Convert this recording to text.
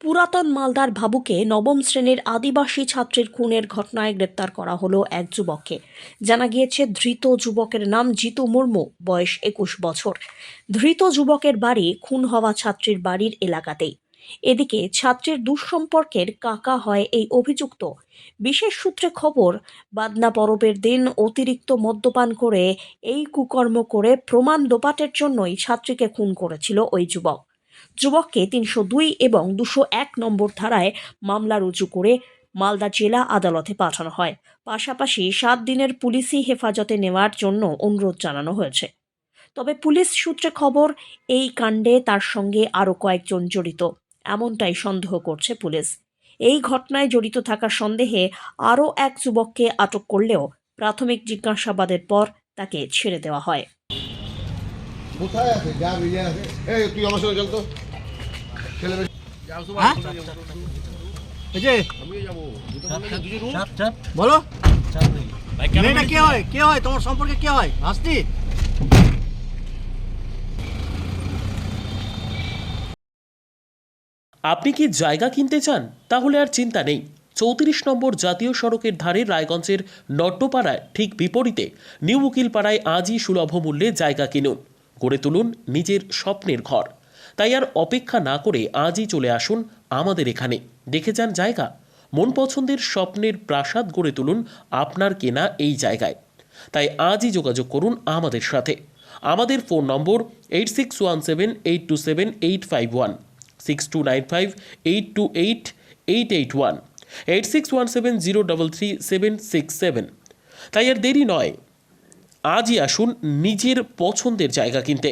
পুরাতন মালদার ভাবুকে নবম শ্রেণীর আদিবাসী ছাত্রীর খুনের ঘটনায় গ্রেপ্তার করা হলো এক যুবককে। জানা গিয়েছে ধৃত যুবকের নাম জিতু মুর্মু, বয়স 21 বছর। ধৃত যুবকের বাড়ি খুন হওয়া ছাত্রীর বাড়ির এলাকাতেই। এদিকে ছাত্রীর দুঃসম্পর্কের কাকা হয় এই অভিযুক্ত। বিশেষ সূত্রে খবর, বাদনা পরবের দিন অতিরিক্ত মদ্যপান করে এই কুকর্ম করে প্রমাণ লোপাটের জন্যই ছাত্রীকে খুন করেছিল ওই যুবক। যুবককে ৩০২ এবং ২০১ নম্বর ধারায় মামলা রুজু করে মালদা জেলা আদালতে পাঠানো হয়। পাশাপাশি ৭ দিনের পুলিশি হেফাজতে নেওয়ার জন্য অনুরোধ জানানো হয়েছে। তবে পুলিশ সূত্রে খবর, এই কাণ্ডে তার সঙ্গে আরও কয়েকজন জড়িত, এমনটাই সন্দেহ করছে পুলিশ। এই ঘটনায় জড়িত থাকার সন্দেহে আরও এক যুবককে আটক করলেও প্রাথমিক জিজ্ঞাসাবাদের পর তাকে ছেড়ে দেওয়া হয়। কোথায় আছে? যা বেরিয়ে আছে। এই তুই আমার সঙ্গে চল তো। ছেলে হ্যাঁ? এই যে বলো, মেয়েটা কে হয়? কে হয় তোমার সম্পর্কে? কে হয়? ভাস্তি? আপনি কি জায়গা কিনতে চান? তাহলে আর চিন্তা নেই। ৩৪ নম্বর জাতীয় সড়কের ধারে রায়গঞ্জের নট্টপাড়ায় ঠিক বিপরীতে নিউ উকিলপাড়ায় আজই সুলভ মূল্যে জায়গা কিনুন, গড়ে তুলুন নিজের স্বপ্নের ঘর। তাই আর অপেক্ষা না করে আজই চলে আসুন আমাদের এখানে, দেখে যান জায়গা। মন পছন্দের স্বপ্নের প্রাসাদ গড়ে তুলুন আপনার কেনা এই জায়গায়। তাই আজই যোগাযোগ করুন আমাদের সাথে। আমাদের ফোন নম্বর 8617827851, 6295828881, 8617033767। তাই আর দেরি নয়, আজই আসুন নিজের পছন্দের জায়গা কিনতে।